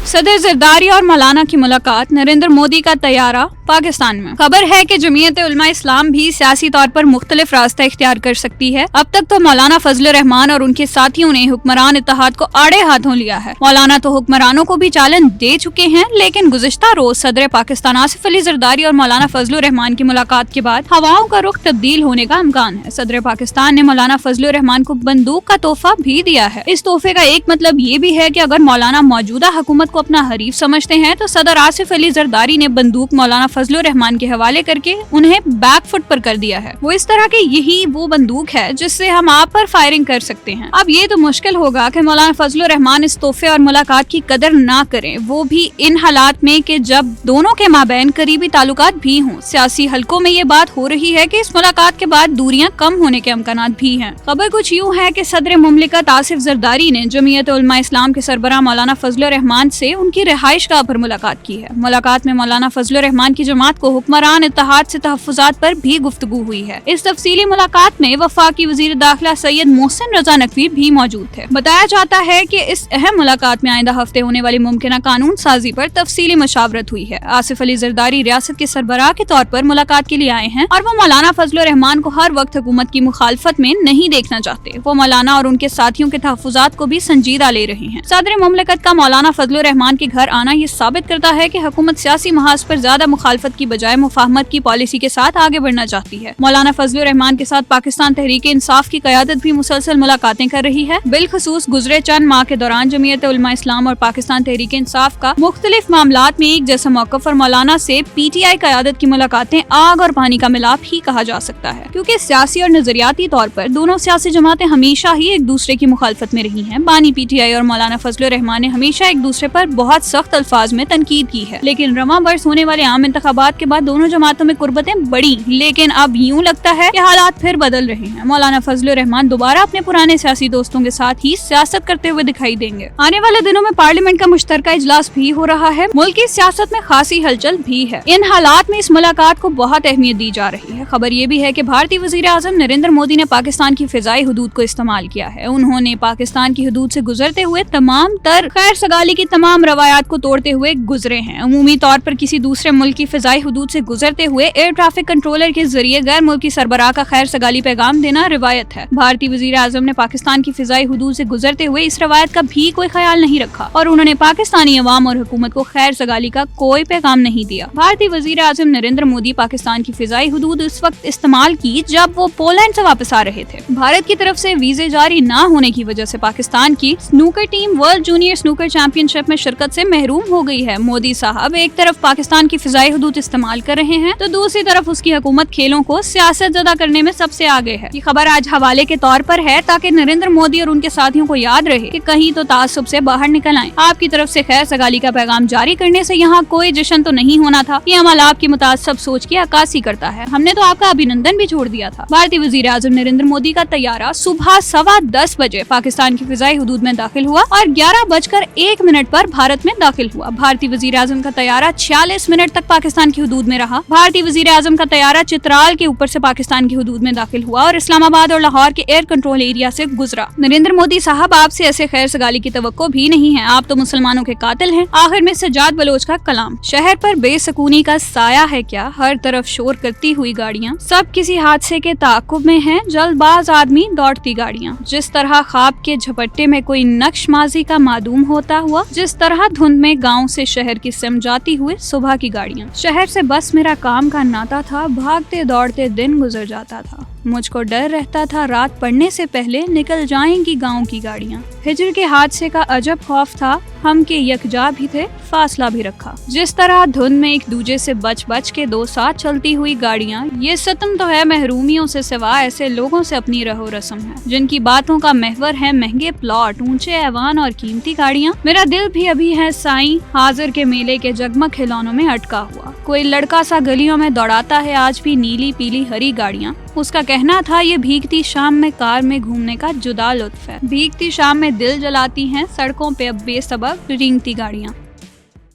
सदर जरदारी और मौलाना की मुलाकात, नरेंद्र मोदी का तैयारा पाकिस्तान में। खबर है कि जमीयत उलमा इस्लाम भी सियासी तौर पर मुख्तलिफ रास्ता इख्तियार कर सकती है। अब तक तो मौलाना फजलुर रहमान और उनके साथियों ने हुक्मरान इत्तेहाद को आड़े हाथों लिया है। मौलाना तो हुक्मरानों को भी चालन दे चुके हैं, लेकिन गुज़िश्ता रोज सदर पाकिस्तान आसिफ अली जरदारी और मौलाना फजलुर रहमान की मुलाकात के बाद हवाओं का रुख तब्दील होने का इम्कान है। सदर पाकिस्तान ने मौलाना फजलुर रहमान को बंदूक का तोहफा भी दिया है। इस तोहफे का एक मतलब ये भी है कि अगर मौलाना मौजूदा हुकूमत को अपना हरीफ समझते हैं तो सदर आसिफ अली जरदारी ने बंदूक मौलाना फजलुर रहमान के हवाले करके उन्हें बैक फुट पर कर दिया है। वो इस तरह के यही वो बंदूक है जिससे हम आप पर फायरिंग कर सकते हैं। अब ये तो मुश्किल होगा कि मौलाना फजलुर रहमान इस तोहफे और मुलाकात की कदर ना करें, वो भी इन हालात में कि जब दोनों के माबैन करीबी ताल्लुकात भी हों। सियासी हलकों में ये बात हो रही है कि इस मुलाकात के बाद दूरियां कम होने के इम्कानात भी हैं। खबर कुछ यूँ है कि सदर मुमलिकत आसिफ जरदारी ने जमीयत उलमा इस्लाम के सरबराह मौलाना फजलुर रहमान से उनकी रिहाइश गाह पर मुलाकात की है। मुलाकात में मौलाना फजलुर रहमान की जमात को हुक्मरान इत्तेहाद से तहफ्फुजात पर भी गुफ्तगू हुई है। इस तफसीली मुलाकात में वफाकी वजीर दाखिला सैयद मोहसिन रजा नकवी भी मौजूद थे। बताया जाता है कि इस अहम मुलाकात में आइंदा हफ्ते होने वाली मुमकिन कानून साजी पर तफसीली मशावरत हुई है। आसिफ अली जरदारी रियासत के सरबराह के तौर पर मुलाकात के लिए आए हैं और वो मौलाना फजलुर रहमान को हर वक्त हुकूमत की मुखालफत में नहीं देखना चाहते। वो मौलाना और उनके साथियों के तहफ्फुजात को भी संजीदा ले रहे हैं। सदर मुमलिकत का मौलाना फजलुर रहमान के घर आना ये साबित करता है कि हुकूमत सियासी महाज पर ज्यादा मुखालफत की बजाय मुफाहमत की पॉलिसी के साथ आगे बढ़ना चाहती है। मौलाना फजलुर रहमान के साथ पाकिस्तान तहरीक इंसाफ की क़यादत भी मुसलसल मुलाकातें कर रही है। बिलखसूस गुज़रे चंद माह के दौरान जमीयत उलमा इस्लाम और पाकिस्तान तहरीक इंसाफ का मुख्तलिफ मामलात में एक जैसा मौक़िफ़ और मौलाना से PTI क़यादत की मुलाकातें आग और पानी का मिलाप ही कहा जा सकता है, क्योंकि सियासी और नजरियाती तौर पर दोनों सियासी जमातें हमेशा ही एक दूसरे की मुखालफत में रही हैं। बानी PTI और मौलाना फजलुर रहमान ने हमेशा एक दूसरे पर बहुत सख्त अल्फाज में तनकीद की है, लेकिन रवां बरस होने वाले आम इंतखाबात के बाद दोनों जमातों में कुर्बतें बढ़ी। लेकिन अब यूं लगता है कि हालात फिर बदल रहे हैं। मौलाना फजलुर रहमान दोबारा अपने पुराने सियासी दोस्तों के साथ ही सियासत करते हुए दिखाई देंगे। आने वाले दिनों में पार्लियामेंट का मुश्तरका इजलास भी हो रहा है। मुल्क की सियासत में खासी हलचल भी है। इन हालात में इस मुलाकात को बहुत अहमियत दी जा रही है। खबर ये भी है कि भारतीय वजीर आज़म नरेंद्र मोदी ने पाकिस्तान की फिजाई हुदूद को इस्तेमाल किया है। उन्होंने पाकिस्तान की हुदूद से गुजरते हुए तमाम तर खैर सगाली की तमाम रवायात को तोड़ते हुए गुजरे हैं। अमूमी तौर पर किसी दूसरे मुल्क की फिजाई हुदूद से गुजरते हुए एयर ट्रैफिक कंट्रोलर के जरिए गैर मुल्की सरबराह का खैर सगाली पैगाम देना रिवायत है। भारतीय वजीर आज़म ने पाकिस्तान की फिजाई हुदूद से गुजरते हुए इस रवायत का भी कोई ख्याल नहीं रखा और उन्होंने पाकिस्तानी अवाम और हुकूमत को खैर सगाली का कोई पैगाम नहीं दिया। भारतीय वजीर आज़म नरेंद्र मोदी पाकिस्तान की फिजाई हुदूद उस वक्त इस्तेमाल की जब वो पोलैंड से वापस आ रहे थे। भारत की तरफ से वीजे जारी न होने की वजह से पाकिस्तान की snooker team world junior snooker championship में शिरकत से महरूम हो गई है। मोदी साहब एक तरफ पाकिस्तान की फिजाई हुदूद इस्तेमाल कर रहे हैं तो दूसरी तरफ उसकी हुकूमत खेलों को सियासत ज़दा करने में सबसे आगे है। ये खबर आज हवाले के तौर पर है ताकि नरेंद्र मोदी और उनके साथियों को याद रहे कि कहीं तो तासुब से बाहर निकल आए। आपकी तरफ से खैर सगाली का पैगाम जारी करने से यहाँ कोई जश्न तो नहीं होना था। ये अमल आपकी मुतासब सोच की अक्कासी करता है। हमने तो आपका अभिनंदन भी छोड़ दिया था। भारतीय वजीर आज़म नरेंद्र मोदी का तैयारा सुबह 10:15 बजे पाकिस्तान की फिजाई हुदूद में दाखिल हुआ और 11:01 पर भारत में दाखिल हुआ। भारतीय वजीर आज़म का तैयारा 46 मिनट तक पाकिस्तान की हुदूद में रहा। भारतीय वजीर आज़म का तैयारा चित्राल के ऊपर से पाकिस्तान की हुदूद में दाखिल हुआ और इस्लामाबाद और लाहौर के एयर कंट्रोल एरिया से गुजरा। नरेंद्र मोदी साहब, आपसे ऐसे खैर सगाली की तवक्को भी नहीं है। आप तो मुसलमानों के कातिल हैं। आखिर में सज्जाद बलोच का कलाम, शहर पर बेसकूनी का साया है क्या, हर तरफ शोर करती हुई गाड़ियाँ, सब किसी हादसे के ताक़ुब में हैं, जल्दबाज आदमी दौड़ती गाड़ियाँ। जिस तरह ख्वाब के झपट्टे में कोई नक्श माजी का मादूम होता हुआ, जिस तरह धुंध में गाँव से शहर की सिम जाती हुए सुबह की गाड़ियाँ। शहर से बस मेरा काम का नाता था, भागते दौड़ते दिन गुजर जाता था। मुझको डर रहता था रात पड़ने से पहले निकल जाएंगी गाँव की गाड़ियाँ। हिजर के हादसे का अजब खौफ था, हम के यकजा भी थे, फासला भी रखा। जिस तरह धुंध में एक दूजे से बच बच के दो साथ चलती हुई गाड़ियाँ, ये सतम तो है महरूमियों से सिवा ऐसे लोगों से अपनी रहो रस्म है, जिनकी बातों का महवर है महंगे प्लॉट, ऊंचे ऐवान और कीमती गाड़ियाँ। मेरा दिल भी अभी है साईं हाजिर के मेले के जगमग खिलौनों में अटका हुआ। कोई लड़का सा गलियों में दौड़ाता है आज भी नीली पीली हरी गाड़ियाँ। उसका कहना था ये भीगती शाम में कार में घूमने का जुदा लुत्फ है। भीगती शाम में दिल जलाती हैं सड़कों पे अब बेसबब रेंगती गाड़ियाँ।